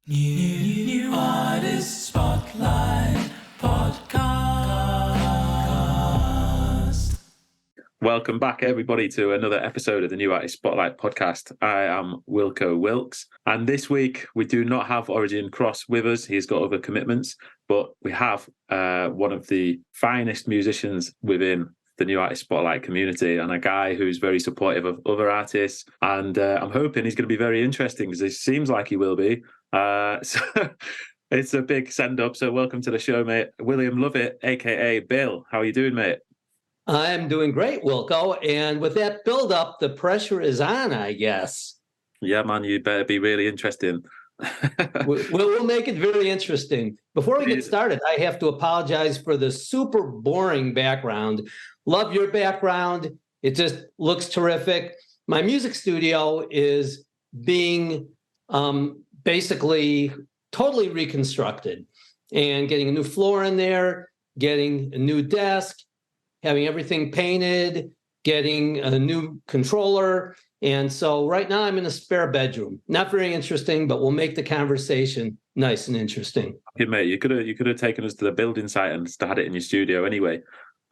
New Artist Spotlight Podcast. Welcome back, everybody, to another episode of the New Artist Spotlight Podcast. I am Wilko Wilkes, and this week we do not have Origin Cross with us. He's got other commitments, but we have one of the finest musicians within the New Artist Spotlight community, and a guy who's very supportive of other artists. And I'm hoping he's going to be very interesting, because it seems like he will be. So it's a big send up. So welcome to the show, mate. William Lovitt, aka Bill. How are you doing, mate? I'm doing great, Wilko. And with that build up, the pressure is on, I guess. Yeah, man, you better be really interesting. We'll make it very interesting. Before we get started, I have to apologize for the super boring background. Love your background. It just looks terrific. My music studio is being basically totally reconstructed, and getting a new floor in there, getting a new desk, having everything painted, getting a new controller. And so right now I'm in a spare bedroom. Not very interesting, but we'll make the conversation nice and interesting. Yeah, mate, you could have taken us to the building site and had it in your studio anyway.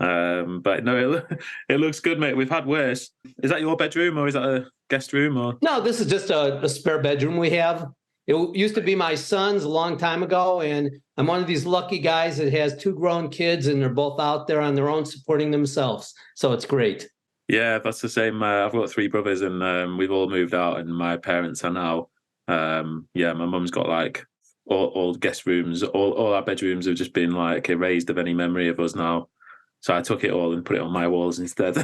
But no, it looks good, mate. We've had worse. Is that your bedroom, or is that a guest room? Or no, this is just a spare bedroom we have. It used to be my son's a long time ago, and I'm one of these lucky guys that has two grown kids, and they're both out there on their own supporting themselves. So it's great. Yeah, that's the same. I've got three brothers, and we've all moved out, and my parents are now. My mum's got like all guest rooms. All our bedrooms have just been like erased of any memory of us now. So I took it all and put it on my walls instead.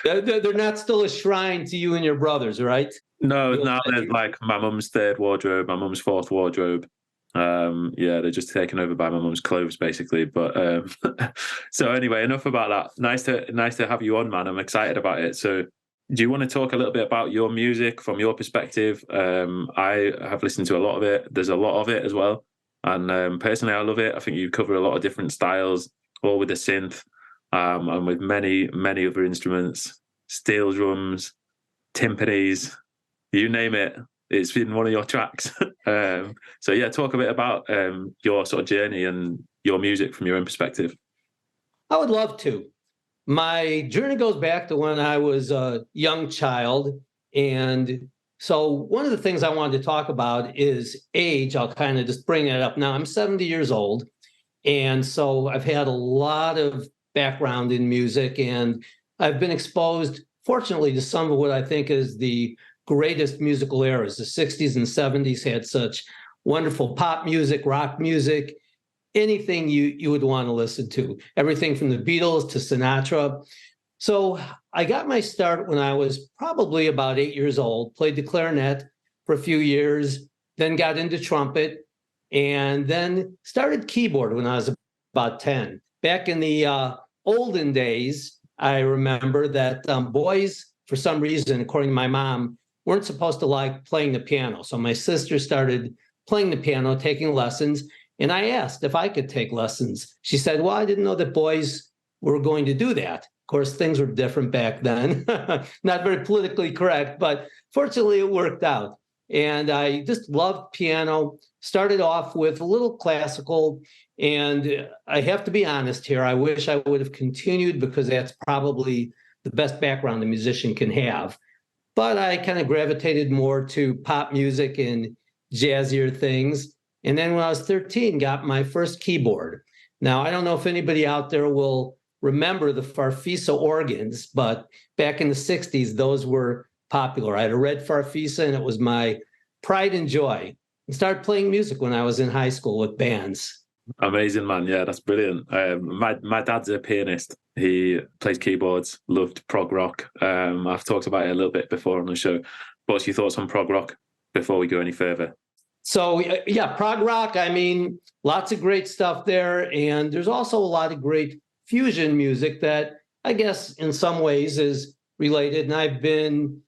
They're not still a shrine to you and your brothers, right? No, now they're like my mum's third wardrobe, my mum's fourth wardrobe. They're just taken over by my mum's clothes, basically. But so anyway, enough about that. Nice to have you on, man. I'm excited about it. So do you want to talk a little bit about your music from your perspective? I have listened to a lot of it. There's a lot of it as well. And personally, I love it. I think you cover a lot of different styles, all with the synth, and with many, many other instruments, steel drums, timpanis, you name it. It's in one of your tracks. So yeah, talk a bit about your sort of journey and your music from your own perspective. I would love to. My journey goes back to when I was a young child. And so one of the things I wanted to talk about is age. I'll kind of just bring it up now. I'm 70 years old. And so I've had a lot of background in music, and I've been exposed, fortunately, to some of what I think is the greatest musical eras. The 60s and 70s had such wonderful pop music, rock music, anything you would want to listen to, everything from the Beatles to Sinatra. So I got my start when I was probably about 8 years old, played the clarinet for a few years, then got into trumpet, and then started keyboard when I was about 10. Back in the olden days, I remember that boys, for some reason, according to my mom, weren't supposed to like playing the piano. So my sister started playing the piano, taking lessons, and I asked if I could take lessons. She said, well, I didn't know that boys were going to do that. Of course, things were different back then. Not very politically correct, but fortunately it worked out. And I just loved piano, started off with a little classical. And I have to be honest here, I wish I would have continued, because that's probably the best background a musician can have. But I kind of gravitated more to pop music and jazzier things. And then when I was 13, got my first keyboard. Now, I don't know if anybody out there will remember the Farfisa organs, but back in the 60s, those were popular. I had a red Farfisa, and it was my pride and joy. I started playing music when I was in high school with bands. Amazing, man. Yeah, that's brilliant. My dad's a pianist. He plays keyboards, loved prog rock. I've talked about it a little bit before on the show. What's your thoughts on prog rock before we go any further? So, yeah, prog rock, I mean, lots of great stuff there. And there's also a lot of great fusion music that I guess in some ways is related. And I've been,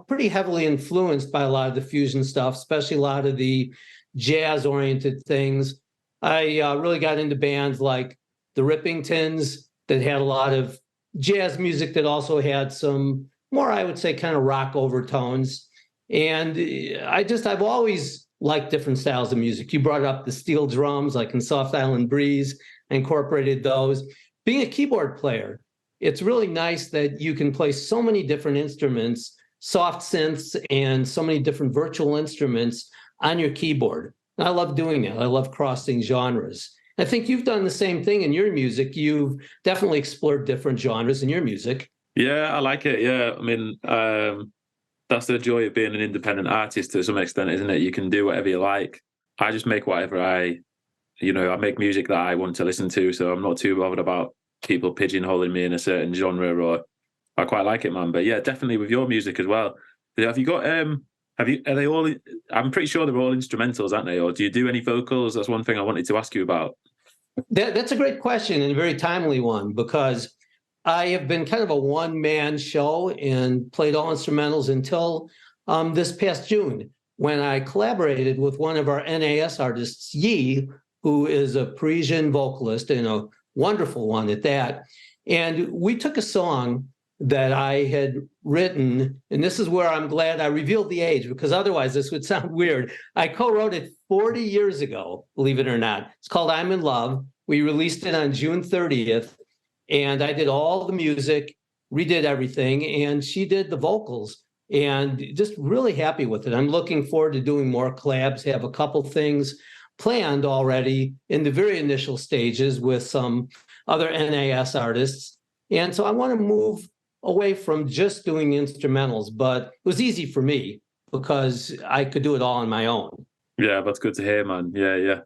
pretty heavily influenced by a lot of the fusion stuff, especially a lot of the jazz-oriented things. I really got into bands like the Rippingtons that had a lot of jazz music that also had some more, I would say, kind of rock overtones. And I've always like different styles of music. You brought up the steel drums, like in Soft Island Breeze, I incorporated those. Being a keyboard player, it's really nice that you can play so many different instruments, soft synths, and so many different virtual instruments on your keyboard. And I love doing that. I love crossing genres. I think you've done the same thing in your music. You've definitely explored different genres in your music. Yeah, I like it. Yeah, I mean, that's the joy of being an independent artist to some extent, isn't it? You can do whatever you like. I just make whatever I make music that I want to listen to, so I'm not too bothered about people pigeonholing me in a certain genre, or I quite like it, man. But yeah, definitely with your music as well. Have you got are they all, I'm pretty sure they're all instrumentals, aren't they? Or do you do any vocals? That's one thing I wanted to ask you about. That's a great question and a very timely one, because I have been kind of a one-man show and played all instrumentals until this past June, when I collaborated with one of our NAS artists, Yi, who is a Parisian vocalist and a wonderful one at that. And we took a song that I had written, and this is where I'm glad I revealed the age, because otherwise this would sound weird. I co-wrote it 40 years ago, believe it or not. It's called I'm in Love. We released it on June 30th, and I did all the music, redid everything, and she did the vocals, and just really happy with it. I'm looking forward to doing more collabs, have a couple things planned already in the very initial stages with some other NAS artists. And so I want to move away from just doing instrumentals, but it was easy for me because I could do it all on my own. Yeah, that's good to hear, man. Yeah.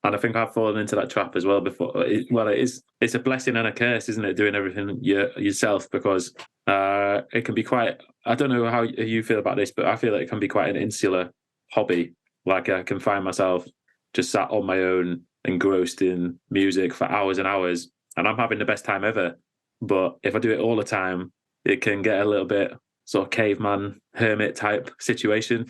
And I think I've fallen into that trap as well before. It's a blessing and a curse, isn't it? Doing everything yourself, because it can be quite, I don't know how you feel about this, but I feel like it can be quite an insular hobby. Like I can find myself just sat on my own, engrossed in music for hours and hours, and I'm having the best time ever. But if I do it all the time, it can get a little bit sort of caveman hermit type situation.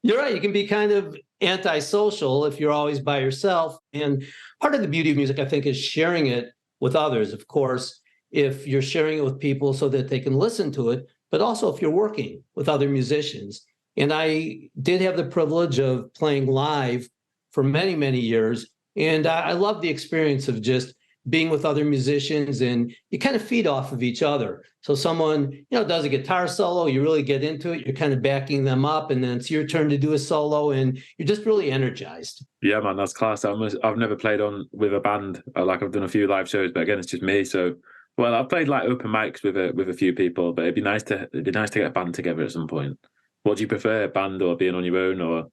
You're right. You can be kind of antisocial if you're always by yourself. And part of the beauty of music, I think, is sharing it with others. Of course, if you're sharing it with people so that they can listen to it, but also if you're working with other musicians. And I did have the privilege of playing live for many, many years. And I love the experience of just being with other musicians, and you kind of feed off of each other. So someone, does a guitar solo, you really get into it, you're kind of backing them up, and then it's your turn to do a solo, and you're just really energized. Yeah, man, that's class. I've never played on with a band. Like I've done a few live shows, but again, it's just me. So, well, I've played like open mics with a few people, but it'd be nice to get a band together at some point. What do you prefer, band or being on your own? Or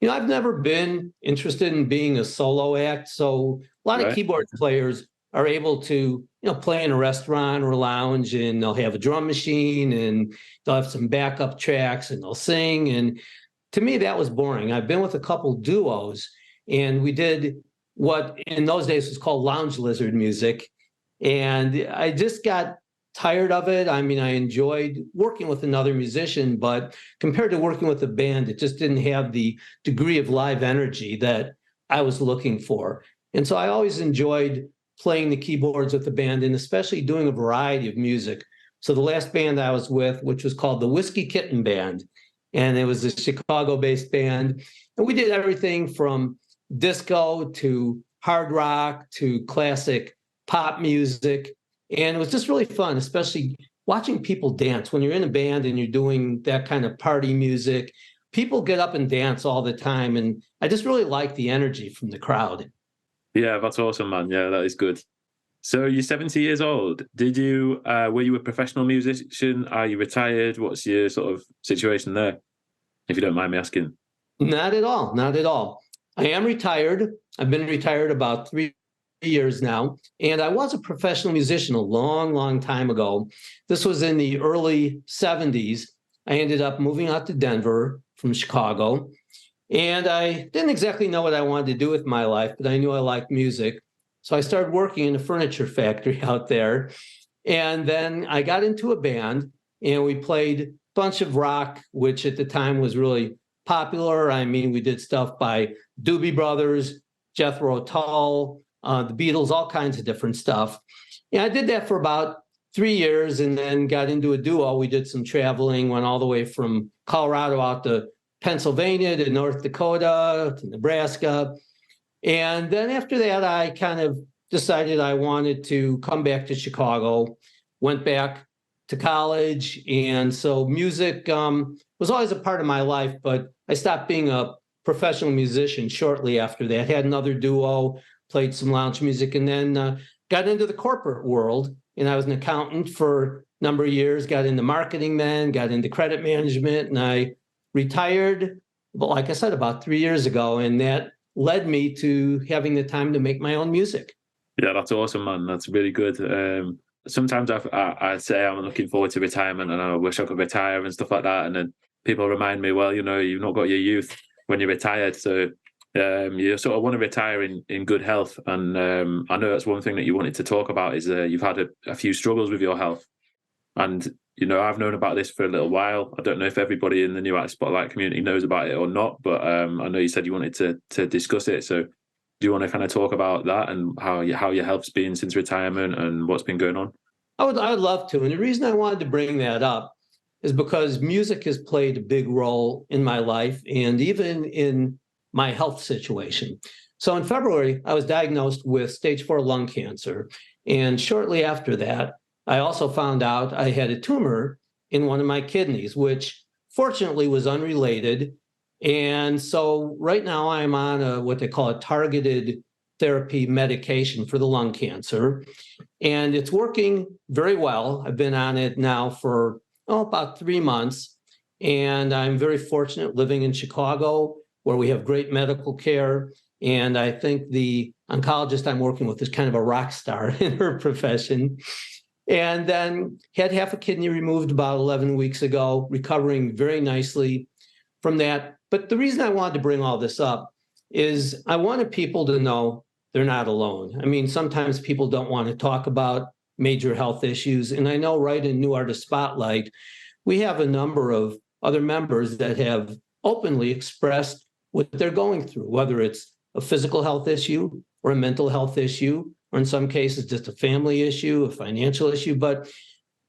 I've never been interested in being a solo act. So a lot of keyboard players are able to, play in a restaurant or a lounge, and they'll have a drum machine and they'll have some backup tracks and they'll sing. And to me, that was boring. I've been with a couple duos, and we did what in those days was called lounge lizard music. And I just got tired of it. I mean, I enjoyed working with another musician, but compared to working with a band, it just didn't have the degree of live energy that I was looking for. And so I always enjoyed playing the keyboards with the band, and especially doing a variety of music. So the last band I was with, which was called the Whiskey Kitten Band, and it was a Chicago-based band, and we did everything from disco to hard rock to classic pop music, and it was just really fun, especially watching people dance. When you're in a band and you're doing that kind of party music, people get up and dance all the time, and I just really like the energy from the crowd. Yeah, that's awesome, man. Yeah, that is good. So you're 70 years old. Were you a professional musician? Are you retired? What's your sort of situation there, if you don't mind me asking? Not at all. Not at all. I am retired. I've been retired about 3 years now. And I was a professional musician a long, long time ago. This was in the early 70s. I ended up moving out to Denver from Chicago. And I didn't exactly know what I wanted to do with my life, but I knew I liked music. So I started working in a furniture factory out there. And then I got into a band, and we played a bunch of rock, which at the time was really popular. I mean, we did stuff by Doobie Brothers, Jethro Tull, the Beatles, all kinds of different stuff. And I did that for about 3 years, and then got into a duo. We did some traveling, went all the way from Colorado out to Pennsylvania to North Dakota to Nebraska. And then after that, I kind of decided I wanted to come back to Chicago, went back to college. And so music was always a part of my life, but I stopped being a professional musician shortly after that. Had another duo, played some lounge music, and then got into the corporate world. And I was an accountant for a number of years, got into marketing then, got into credit management, and I retired, but like I said, about 3 years ago. And that led me to having the time to make my own music. Yeah, that's awesome, man. That's really good. Sometimes I say I'm looking forward to retirement and I wish I could retire and stuff like that. And then people remind me, well, you know, you've not got your youth when you're retired. So you sort of want to retire in good health. And I know that's one thing that you wanted to talk about is you've had a few struggles with your health. And, you know, I've known about this for a little while. I don't know if everybody in the New Artist Spotlight community knows about it or not, but I know you said you wanted to discuss it. So do you want to kind of talk about that and how your health's been since retirement and what's been going on? I would love to. And the reason I wanted to bring that up is because music has played a big role in my life and even in my health situation. So in February, I was diagnosed with stage 4 lung cancer. And shortly after that, I also found out I had a tumor in one of my kidneys, which fortunately was unrelated. And so right now I'm on what they call a targeted therapy medication for the lung cancer. And it's working very well. I've been on it now for about 3 months. And I'm very fortunate living in Chicago, where we have great medical care. And I think the oncologist I'm working with is kind of a rock star in her profession. And then had half a kidney removed about 11 weeks ago, recovering very nicely from that. But the reason I wanted to bring all this up is I wanted people to know they're not alone. I mean, sometimes people don't want to talk about major health issues. And I know right in New Artist Spotlight, we have a number of other members that have openly expressed what they're going through, whether it's a physical health issue or a mental health issue, or in some cases, just a family issue, a financial issue. But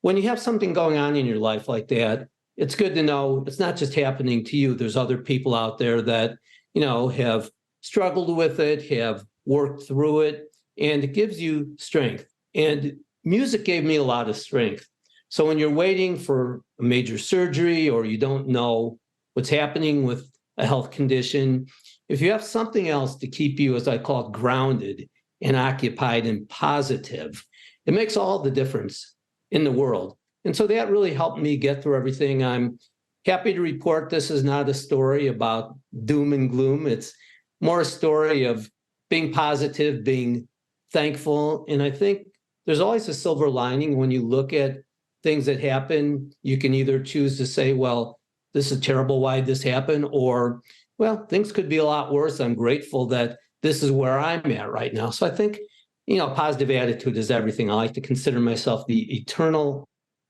when you have something going on in your life like that, it's good to know it's not just happening to you. There's other people out there that, you know, have struggled with it, have worked through it, and it gives you strength. And music gave me a lot of strength. So when you're waiting for a major surgery or you don't know what's happening with a health condition, if you have something else to keep you, as I call it, grounded and occupied and positive, it makes all the difference in the world. And so that really helped me get through everything. I'm happy to report this is not a story about doom and gloom. It's more a story of being positive, being thankful. And I think there's always a silver lining when you look at things that happen. You can either choose to say, well, this is terrible, why did this happen? Or, well, things could be a lot worse. I'm grateful that this is where I'm at right now. So I think, you know, positive attitude is everything. I like to consider myself the eternal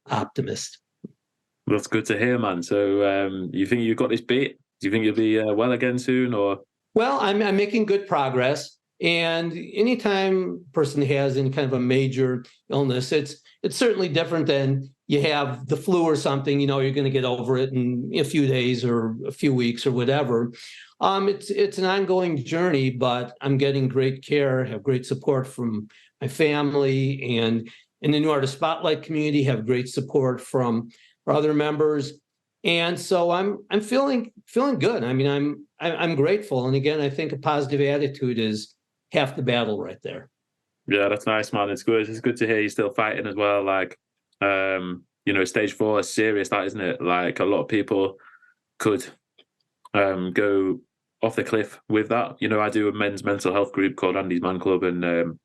optimist. That's good to hear, man. So you think you've got this beat? Do you think you'll be well again soon, or? Well, I'm making good progress. And anytime a person has any kind of a major illness, it's certainly different than you have the flu or something, you know, you're going to get over it in a few days or a few weeks or whatever. It's an ongoing journey, but I'm getting great care, have great support from my family, and in the New Artist Spotlight community, have great support from our other members. And so I'm feeling good. I mean, I'm grateful. And again, I think a positive attitude is half the battle right there. Yeah, that's nice, man. It's good. It's good to hear you're still fighting as well. Like, you know, stage 4 is serious, that isn't it? Like a lot of people could go off the cliff with that. You know, I do a men's mental health group called Andy's Man Club, and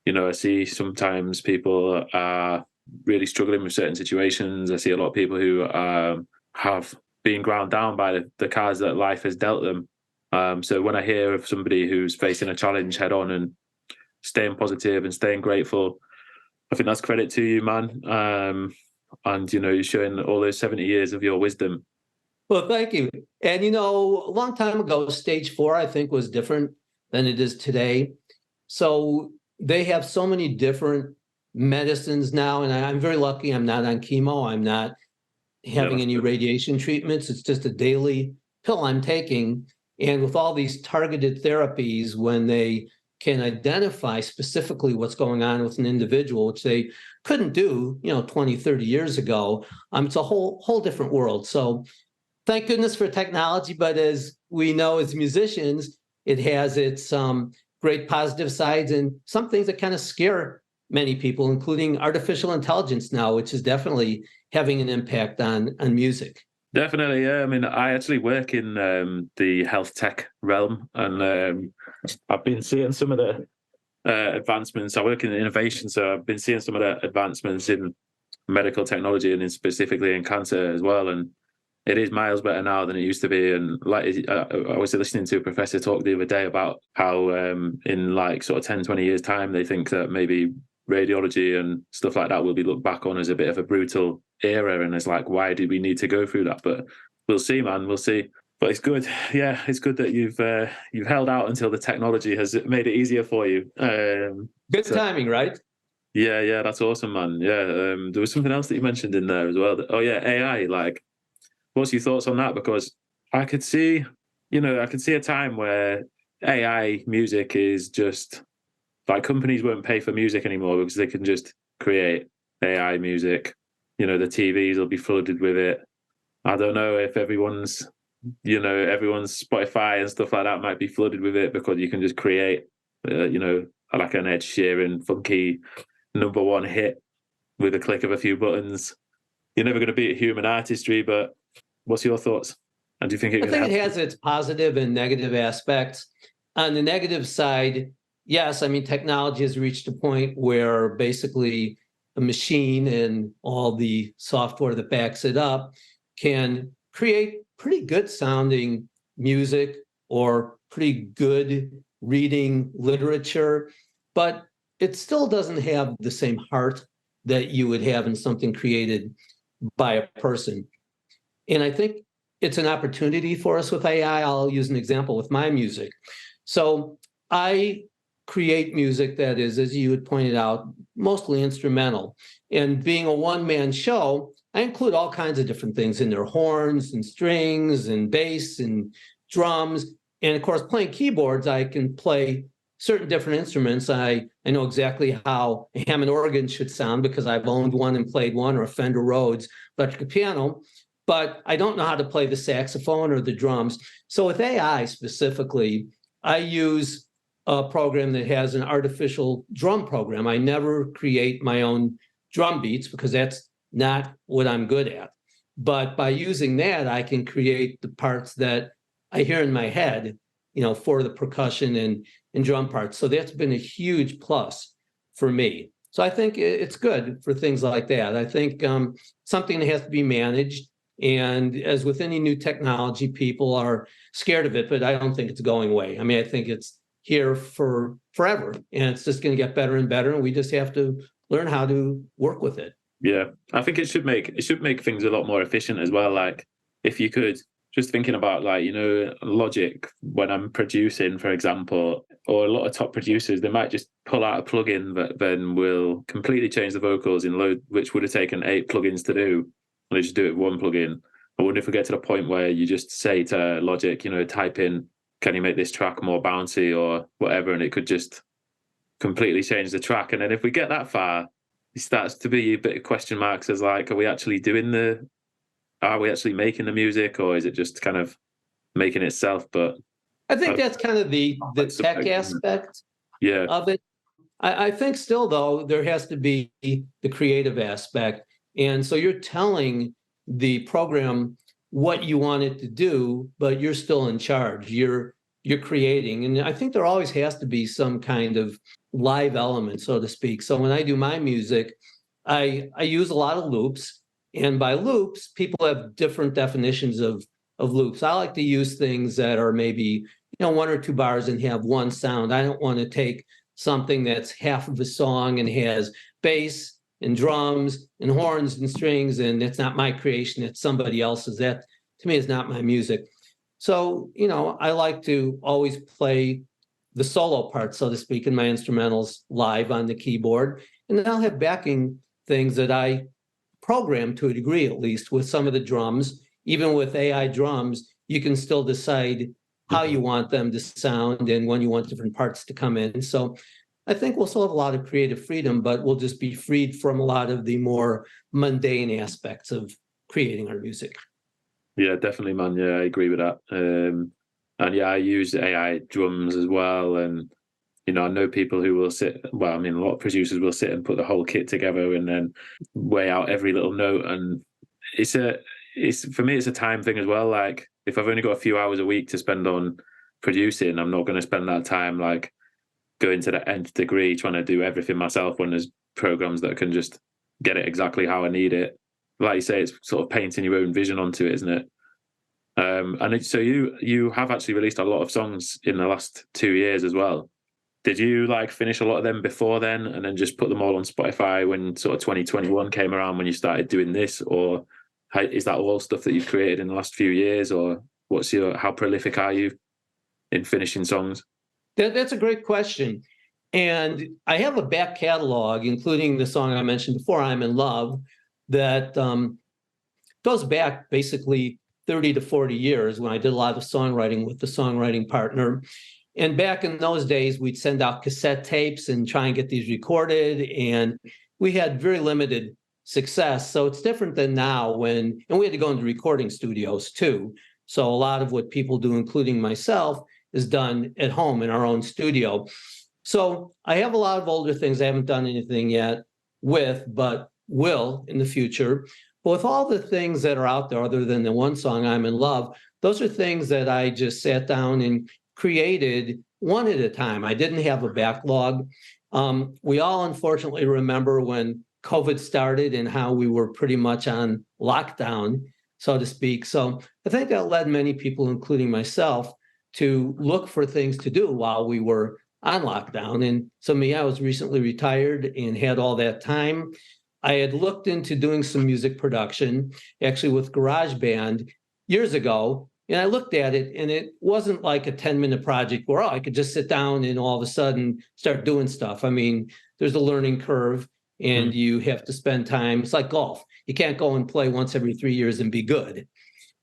you know, I see sometimes people are really struggling with certain situations. I see a lot of people who have been ground down by the cards that life has dealt them. So when I hear of somebody who's facing a challenge head on and staying positive and staying grateful, I think that's credit to you, man. And, you know, you're showing all those 70 years of your wisdom. Well, thank you. And, you know, a long time ago, stage 4, I think, was different than it is today. So they have so many different medicines now. And I'm very lucky I'm not on chemo. I'm not having any radiation treatments. It's just a daily pill I'm taking. And with all these targeted therapies, when they can identify specifically what's going on with an individual, which they couldn't do, 20, 30 years ago, it's a whole different world. So thank goodness for technology, but as we know as musicians, it has its great positive sides and some things that kind of scare many people, including artificial intelligence now, which is definitely having an impact on music. Definitely, yeah. I mean, I actually work in the health tech realm, and I've been seeing some of the advancements. I work in innovation, so I've been seeing some of the advancements in medical technology and specifically in cancer as well. And it is miles better now than it used to be. And like I was listening to a professor talk the other day about how in like sort of 10, 20 years time, they think that maybe radiology and stuff like that will be looked back on as a bit of a brutal era. And it's like, why did we need to go through that? But we'll see, man. We'll see. But it's good. Yeah, it's good that you've held out until the technology has made it easier for you. Good timing, right? Yeah, that's awesome, man. Yeah, there was something else that you mentioned in there as well. AI. Like, what's your thoughts on that? Because I could see a time where AI music is just like companies won't pay for music anymore because they can just create AI music. The TVs will be flooded with it. I don't know if everyone's Spotify and stuff like that might be flooded with it because you can just create, like an Ed Sheeran funky #1 hit with a click of a few buttons. You're never going to beat human artistry, but what's your thoughts? And do you think it could help? It has its positive and negative aspects. On the negative side, yes, I mean, technology has reached a point where basically a machine and all the software that backs it up can create pretty good sounding music or pretty good reading literature, but it still doesn't have the same heart that you would have in something created by a person. And I think it's an opportunity for us with AI. I'll use an example with my music. So I create music that is, as you had pointed out, mostly instrumental. And being a one-man show, I include all kinds of different things in there, horns and strings and bass and drums. And of course, playing keyboards, I can play certain different instruments. I know exactly how a Hammond organ should sound because I've owned one and played one, or a Fender Rhodes electric piano, but I don't know how to play the saxophone or the drums. So with AI specifically, I use a program that has an artificial drum program. I never create my own drum beats because that's not what I'm good at. But by using that, I can create the parts that I hear in my head, for the percussion and drum parts. So that's been a huge plus for me. So I think it's good for things like that. I think something that has to be managed. And as with any new technology, people are scared of it, but I don't think it's going away. I mean, I think it's here for forever, and it's just going to get better and better. And we just have to learn how to work with it. Yeah, I think it should make things a lot more efficient as well. Like if you could, just thinking about Logic, when I'm producing, for example, or a lot of top producers, they might just pull out a plugin that then will completely change the vocals in load, which would have taken 8 plugins to do. And they just do it with one plugin. I wonder if we get to the point where you just say to Logic, type in, can you make this track more bouncy or whatever, and it could just completely change the track. And then if we get that far, it starts to be a bit of question marks as like, are we actually making the music, or is it just kind of making itself? But I think that's kind of the tech aspect of it. I think still, though, there has to be the creative aspect. And so you're telling the program what you want it to do, but you're still in charge. You're creating. And I think there always has to be some kind of live element, so to speak. So when I do my music, I use a lot of loops. And by loops, people have different definitions of loops. I like to use things that are maybe, 1 or 2 bars and have one sound. I don't want to take something that's half of a song and has bass and drums and horns and strings, and it's not my creation, it's somebody else's. That, to me, is not my music. So, I like to always play the solo part, so to speak, in my instrumentals live on the keyboard. And then I'll have backing things that I program to a degree, at least, with some of the drums. Even with AI drums, you can still decide how you want them to sound and when you want different parts to come in. So I think we'll still have a lot of creative freedom, but we'll just be freed from a lot of the more mundane aspects of creating our music. Yeah, definitely, man. Yeah, I agree with that. And yeah, I use AI drums as well. And, you know, I know people who will sit, well, I mean, a lot of producers will sit and put the whole kit together and then weigh out every little note. And it's for me, it's a time thing as well. Like, if I've only got a few hours a week to spend on producing, I'm not going to spend that time like going to the nth degree trying to do everything myself when there's programs that can just get it exactly how I need it. Like you say, it's sort of painting your own vision onto it, isn't it? So you have actually released a lot of songs in the last 2 years as well. Did you like finish a lot of them before then and then just put them all on Spotify when sort of 2021 came around when you started doing this? Or is that all stuff that you've created in the last few years? Or how prolific are you in finishing songs? That's a great question. And I have a back catalog, including the song I mentioned before, I'm in Love, that goes back basically 30 to 40 years when I did a lot of songwriting with the songwriting partner. And back in those days, we'd send out cassette tapes and try and get these recorded. And we had very limited success. So it's different than now and we had to go into recording studios too. So a lot of what people do, including myself, is done at home in our own studio. So I have a lot of older things I haven't done anything yet with, but will in the future. But with all the things that are out there, other than the one song, I'm in Love, those are things that I just sat down and created one at a time. I didn't have a backlog. We all unfortunately remember when COVID started and how we were pretty much on lockdown, so to speak. So I think that led many people, including myself, to look for things to do while we were on lockdown. And so me, I was recently retired and had all that time. I had looked into doing some music production, actually with GarageBand years ago. And I looked at it and it wasn't like a 10-minute project where I could just sit down and all of a sudden start doing stuff. I mean, there's a learning curve and you have to spend time. It's like golf. You can't go and play once every 3 years and be good.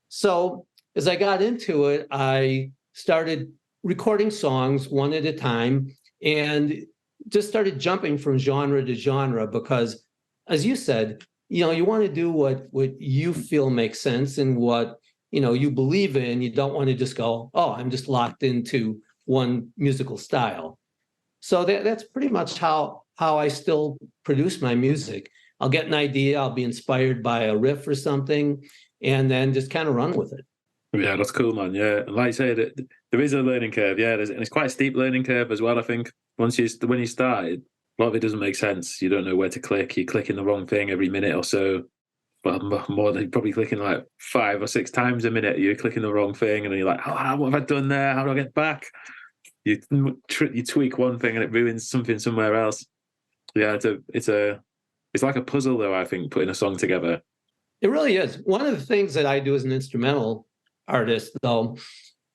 So as I got into it, I started recording songs one at a time and just started jumping from genre to genre because, as you said, you know, you want to do what you feel makes sense and what, you know, you believe in. You don't want to just go, oh, I'm just locked into one musical style. So that's pretty much how I still produce my music. I'll get an idea, I'll be inspired by a riff or something, and then just kind of run with it. Yeah, that's cool, man. Yeah, and like I say, there is a learning curve. Yeah, and it's quite a steep learning curve as well. I think when you started, a lot of it doesn't make sense. You don't know where to click. You're clicking the wrong thing every minute or so. Well, more than probably clicking like 5 or 6 times a minute. You're clicking the wrong thing, and then you're like, "Oh, what have I done there? How do I get back?" You tweak one thing, and it ruins something somewhere else. Yeah, it's like a puzzle, though. I think putting a song together. It really is. One of the things that I do as an instrumental artist, though,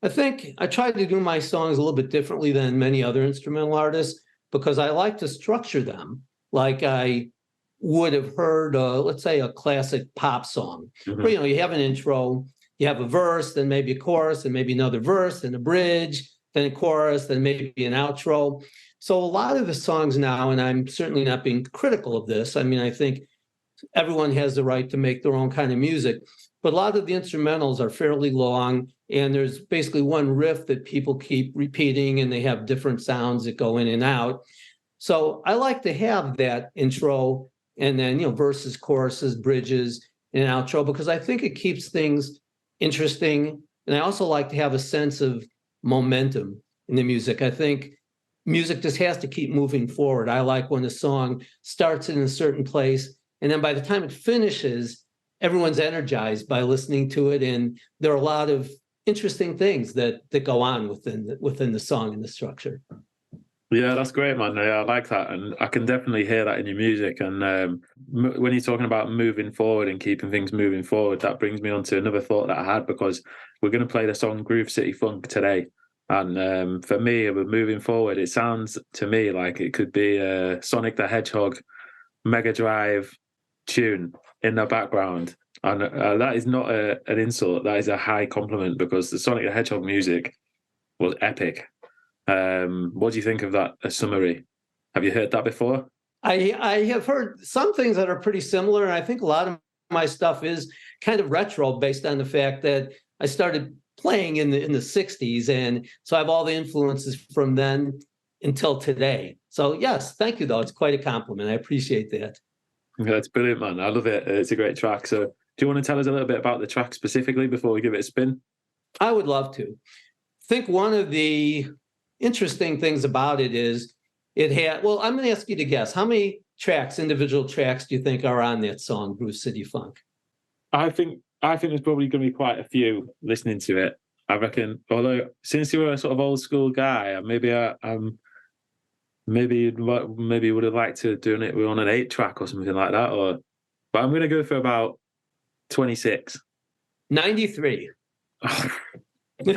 I think I try to do my songs a little bit differently than many other instrumental artists because I like to structure them like I would have heard, let's say, a classic pop song. Where, you know, you have an intro, you have a verse, then maybe a chorus, and maybe another verse, then a bridge, then a chorus, then maybe an outro. So a lot of the songs now, and I'm certainly not being critical of this, I mean, I think everyone has the right to make their own kind of music, but a lot of the instrumentals are fairly long, and there's basically one riff that people keep repeating, and they have different sounds that go in and out. So I like to have that intro, and then, you know, verses, choruses, bridges, and an outro, because I think it keeps things interesting. And I also like to have a sense of momentum in the music. I think music just has to keep moving forward. I like when a song starts in a certain place, and then by the time it finishes, everyone's energized by listening to it. And there are a lot of interesting things that go on within the song and the structure. Yeah, that's great, man. Yeah, I like that. And I can definitely hear that in your music. And when you're talking about moving forward and keeping things moving forward, that brings me on to another thought that I had, because we're going to play the song Groove City Funk today. And for me, with moving forward, it sounds to me like it could be a Sonic the Hedgehog Mega Drive tune in the background. And that is not an insult. That is a high compliment because the Sonic the Hedgehog music was epic. What do you think of that summary? Have you heard that before? I have heard some things that are pretty similar, and I think a lot of my stuff is kind of retro based on the fact that I started playing in the 60s, and so I have all the influences from then until today. So yes, thank you though. It's quite a compliment. I appreciate that. That's brilliant, man. I love it. It's a great track. So do you want to tell us a little bit about the track specifically before we give it a spin? I would love to. I think one of the interesting things about it is it had, well, I'm going to ask you to guess. How many tracks, individual tracks, do you think are on that song, Groove City Funk? I think there's probably going to be quite a few listening to it. I reckon, although since you're a sort of old school guy, maybe would have liked to do it on an 8-track or something like that. But I'm going to go for about 26. 93. You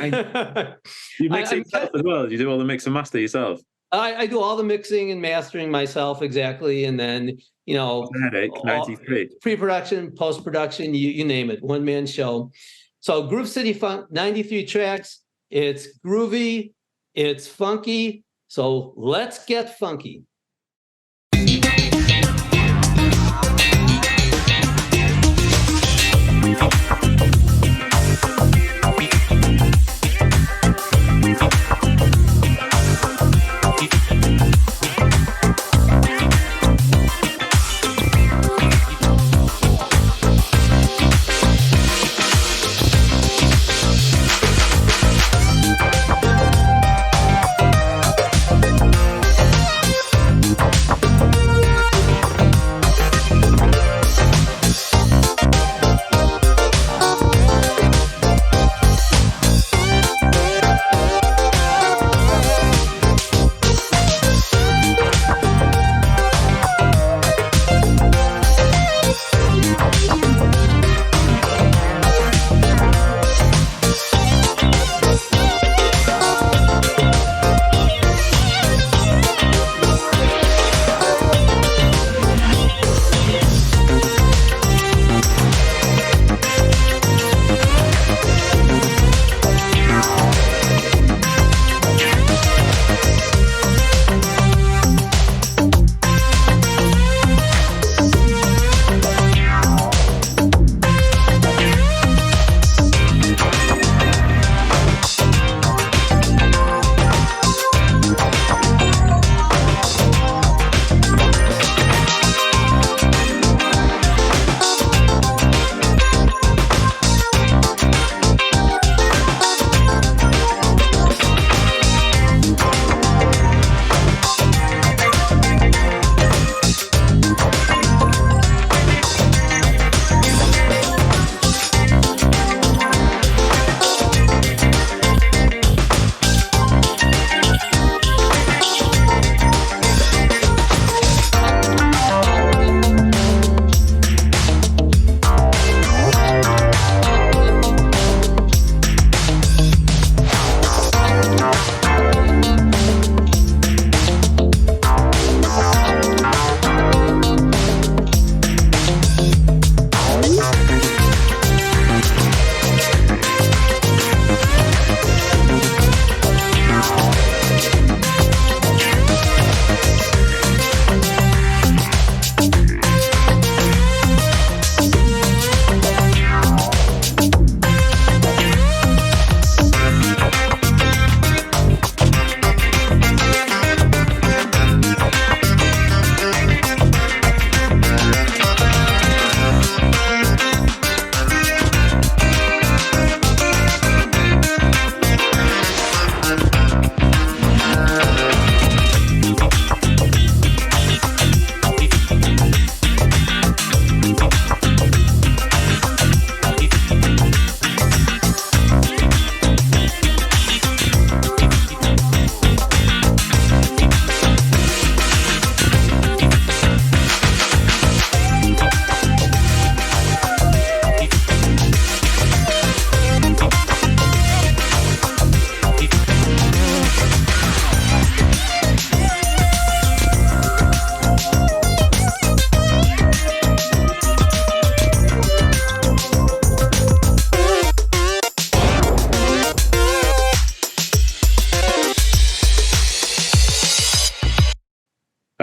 mix it yourself as well. You do all the mix and master yourself. I do all the mixing and mastering myself, exactly, and then headache. 93 pre-production, post-production, you name it, one-man show. So Groove City Funk, 93 tracks. It's groovy, it's funky. So let's get funky.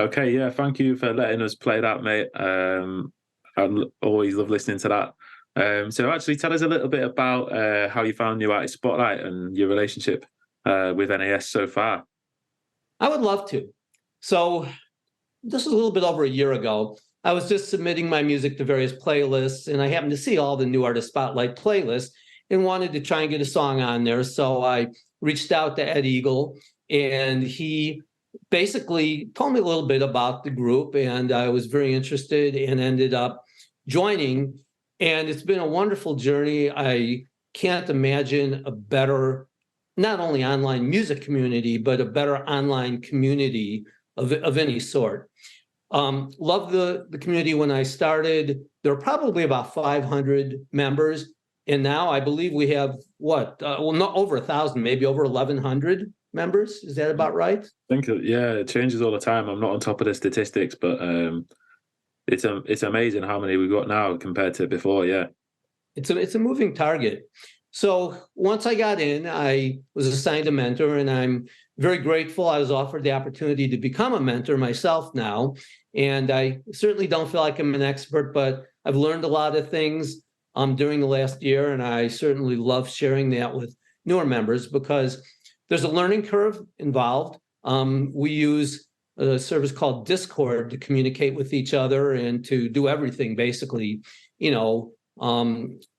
Okay, yeah, thank you for letting us play that, mate. Always love listening to that. So actually tell us a little bit about how you found New Artist Spotlight and your relationship with NAS so far. I would love to. So this was a little bit over a year ago. I was just submitting my music to various playlists, and I happened to see all the New Artist Spotlight playlists and wanted to try and get a song on there. So I reached out to Ed Eagle, and he basically told me a little bit about the group, and I was very interested and ended up joining. And it's been a wonderful journey. I can't imagine a better, not only online music community, but a better online community of any sort. Loved the community when I started. There were probably about 500 members. And now I believe we have not over 1,000, maybe over 1,100 members. Is that about right? I think, yeah, it changes all the time. I'm not on top of the statistics, but it's amazing how many we've got now compared to before. Yeah, it's a moving target. So once I got in, I was assigned a mentor, and I'm very grateful. I was offered the opportunity to become a mentor myself now. And I certainly don't feel like I'm an expert, but I've learned a lot of things during the last year. And I certainly love sharing that with newer members because there's a learning curve involved. We use a service called Discord to communicate with each other and to do everything basically,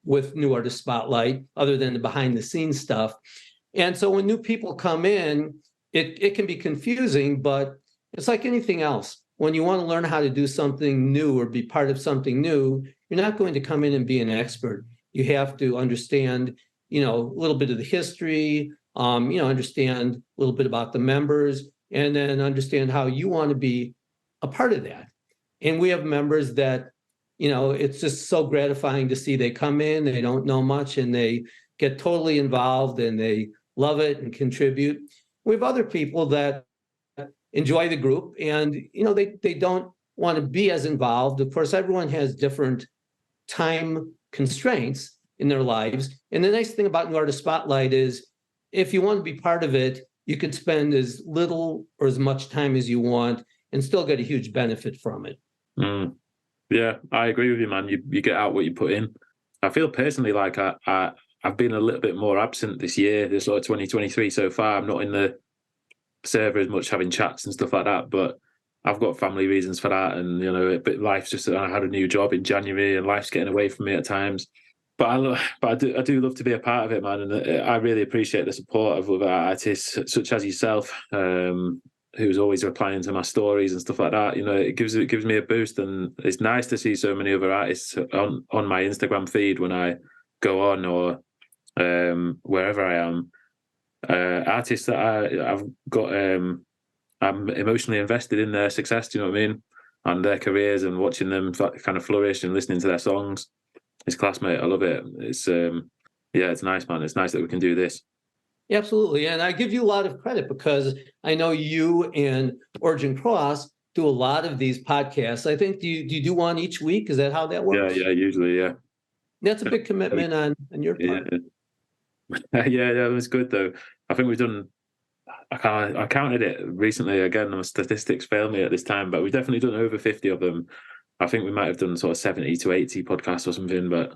with New Artist Spotlight, other than the behind the scenes stuff. And so when new people come in, it can be confusing, but it's like anything else. When you want to learn how to do something new or be part of something new, you're not going to come in and be an expert. You have to understand, a little bit of the history, understand a little bit about the members, and then understand how you want to be a part of that. And we have members that, it's just so gratifying to see they come in, they don't know much, and they get totally involved and they love it and contribute. We have other people that enjoy the group and, they don't want to be as involved. Of course, everyone has different time constraints in their lives. And the nice thing about New Artist Spotlight is if you want to be part of it, you could spend as little or as much time as you want and still get a huge benefit from it. Mm. Yeah, I agree with you, man. You get out what you put in. I feel personally like I've been a little bit more absent this year, this sort of 2023 so far. I'm not in the server as much, having chats and stuff like that, but I've got family reasons for that. And, but life's just, I had a new job in January and life's getting away from me at times. But I do love to be a part of it, man. And I really appreciate the support of other artists such as yourself, who's always replying to my stories and stuff like that. It gives me a boost, and it's nice to see so many other artists on my Instagram feed when I go on or wherever I am. Artists that I've got, I'm emotionally invested in their success. Do you know what I mean? And their careers, and watching them kind of flourish and listening to their songs. It's classmate. I love it. It's it's nice, man. It's nice that we can do this. Absolutely. And I give you a lot of credit because I know you and Origin Cross do a lot of these podcasts. I think, do you do one each week? Is that how that works? Yeah, usually, yeah. That's a big commitment on your part. Yeah, it was good though. I think we've done, I counted it recently again, my statistics fail me at this time, but we've definitely done over 50 of them. I think we might have done sort of 70 to 80 podcasts or something, but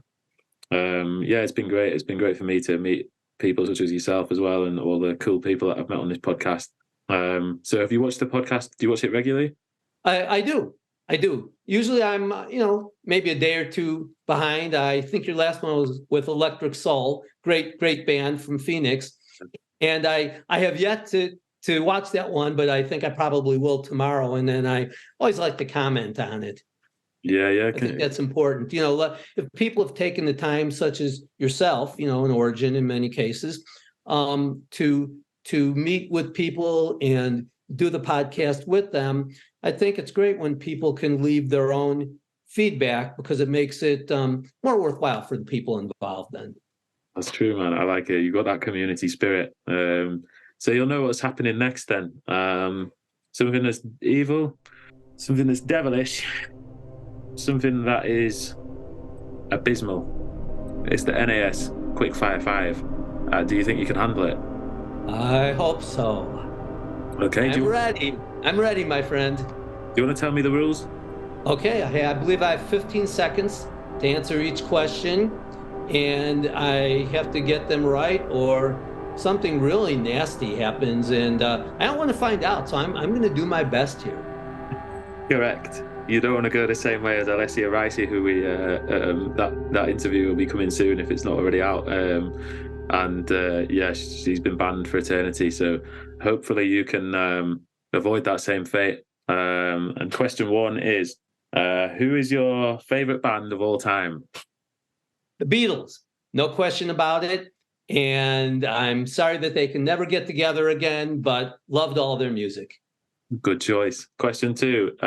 it's been great. It's been great for me to meet people such as yourself as well, and all the cool people that I've met on this podcast. So have you watched the podcast? Do you watch it regularly? I do. Usually I'm, maybe a day or two behind. I think your last one was with Electric Soul, great band from Phoenix. And I have yet to watch that one, but I think I probably will tomorrow. And then I always like to comment on it. Yeah. I think that's important. If people have taken the time, such as yourself, in Origin in many cases, to meet with people and do the podcast with them, I think it's great when people can leave their own feedback because it makes it more worthwhile for the people involved then. That's true, man. I like it. You got that community spirit. So you'll know what's happening next then. Something that's evil, something that's devilish, something that is abysmal. It's the NAS Quickfire 5. Do you think you can handle it? I hope so. Okay. I'm ready, my friend. you want to tell me the rules? Okay, I believe I have 15 seconds to answer each question, and I have to get them right or something really nasty happens, and I don't want to find out, so I'm going to do my best here. Correct. You don't want to go the same way as Alessia Ricey, who we that interview will be coming soon if it's not already out. Yeah, she's been banned for eternity. So hopefully you can avoid that same fate. And question one is, who is your favorite band of all time? The Beatles, no question about it. And I'm sorry that they can never get together again, but loved all their music. Good choice. Question two.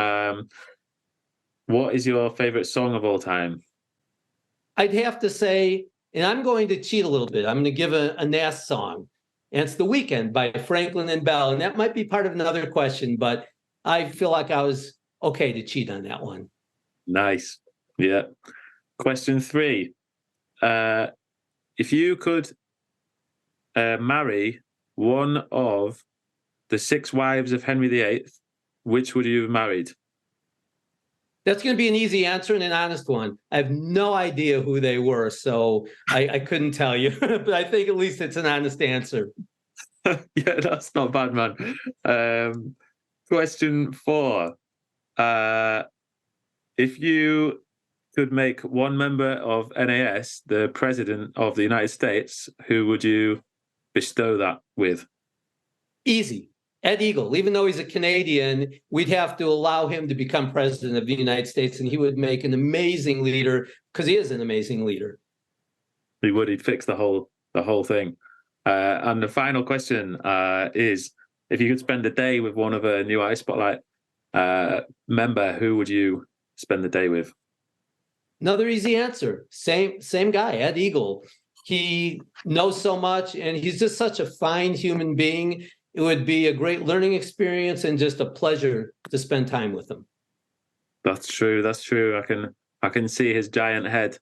What is your favorite song of all time? I'd have to say, and I'm going to cheat a little bit. I'm going to give a NAS song, and it's The Weekend by Franklin and Bell. And that might be part of another question, but I feel like I was okay to cheat on that one. Nice. Yeah. Question three. If you could marry one of the 6 wives of Henry VIII, which would you have married? That's going to be an easy answer and an honest one. I have no idea who they were, so I couldn't tell you. But I think at least it's an honest answer. Yeah, that's not bad, man. Question 4. If you could make one member of NAS the president of the United States, who would you bestow that with? Easy. Ed Eagle. Even though he's a Canadian, we'd have to allow him to become president of the United States, and he would make an amazing leader because he is an amazing leader. He would. He'd fix the whole thing. And the final question is, if you could spend a day with one of a New Eye Spotlight member, who would you spend the day with? Another easy answer. Same guy, Ed Eagle. He knows so much, and he's just such a fine human being. It would be a great learning experience and just a pleasure to spend time with him. That's true. I can see his giant head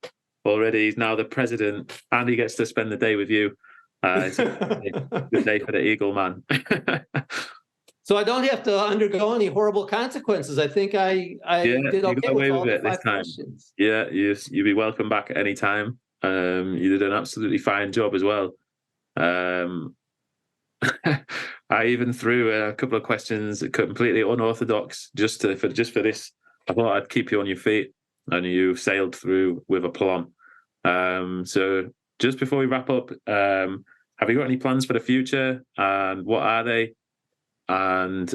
already. He's now the president, and he gets to spend the day with you. It's a good day for the Eagle man. So I don't have to undergo any horrible consequences. I think I did okay with all the 5 questions. Yeah, you'll be welcome back at any time. You did an absolutely fine job as well. I even threw a couple of questions completely unorthodox just for this. I thought I'd keep you on your feet, and you sailed through with aplomb. So just before we wrap up, have you got any plans for the future, and what are they? And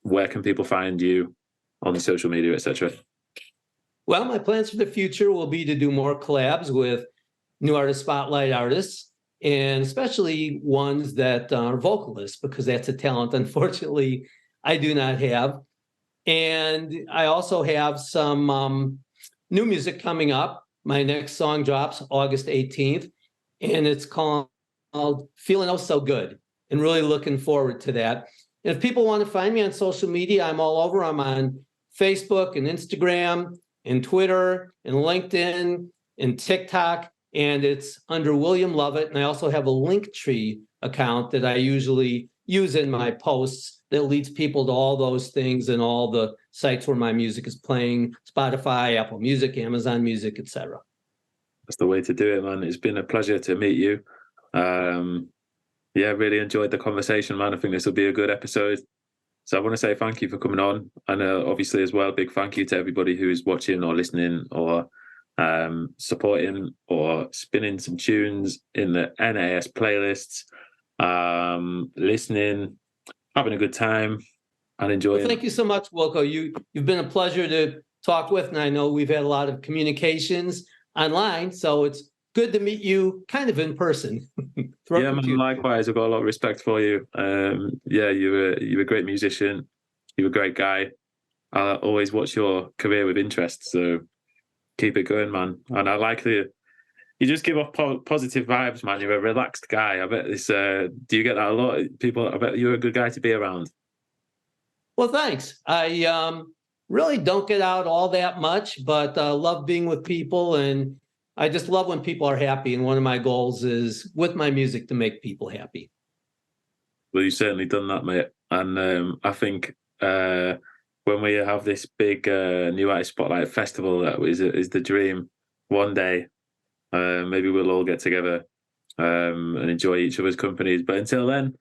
where can people find you on social media, etc.? Well, my plans for the future will be to do more collabs with New Artist Spotlight artists, and especially ones that are vocalists, because that's a talent, unfortunately, I do not have. And I also have some new music coming up. My next song drops August 18th, and it's called Feeling Oh So Good, and really looking forward to that. And if people want to find me on social media, I'm all over. I'm on Facebook and Instagram and Twitter and LinkedIn and TikTok, and it's under William Lovitt. And I also have a Linktree account that I usually use in my posts that leads people to all those things and all the sites where my music is playing: Spotify, Apple Music, Amazon Music, etc. That's the way to do it, man. It's been a pleasure to meet you. Yeah, really enjoyed the conversation, man. I think this will be a good episode. So I want to say thank you for coming on. And obviously as well, big thank you to everybody who is watching or listening or supporting or spinning some tunes in the NAS playlists, listening, having a good time and enjoying. Well, thank you so much, Wilko. You've been a pleasure to talk with, and I know we've had a lot of communications online, so it's good to meet you kind of in person. Yeah, man, likewise. I've got a lot of respect for you. Yeah, you're a great musician. You're a great guy. I always watch your career with interest, so keep it going, man. And I like you just give off positive vibes, man. You're a relaxed guy. I bet this. Do you get that a lot? People, I bet you're a good guy to be around. Well, thanks. I really don't get out all that much, but love being with people, and I just love when people are happy. And one of my goals is with my music to make people happy. Well, you've certainly done that, mate. And I think when we have this big new artist spotlight festival that is the dream. One day, maybe we'll all get together and enjoy each other's companies. But until then,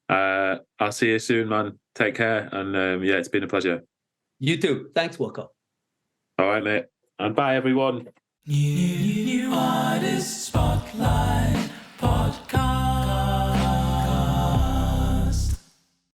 I'll see you soon, man. Take care, and yeah, it's been a pleasure. You too. Thanks, Wilko. All right, mate, and bye, everyone. New Artist Spotlight Podcast.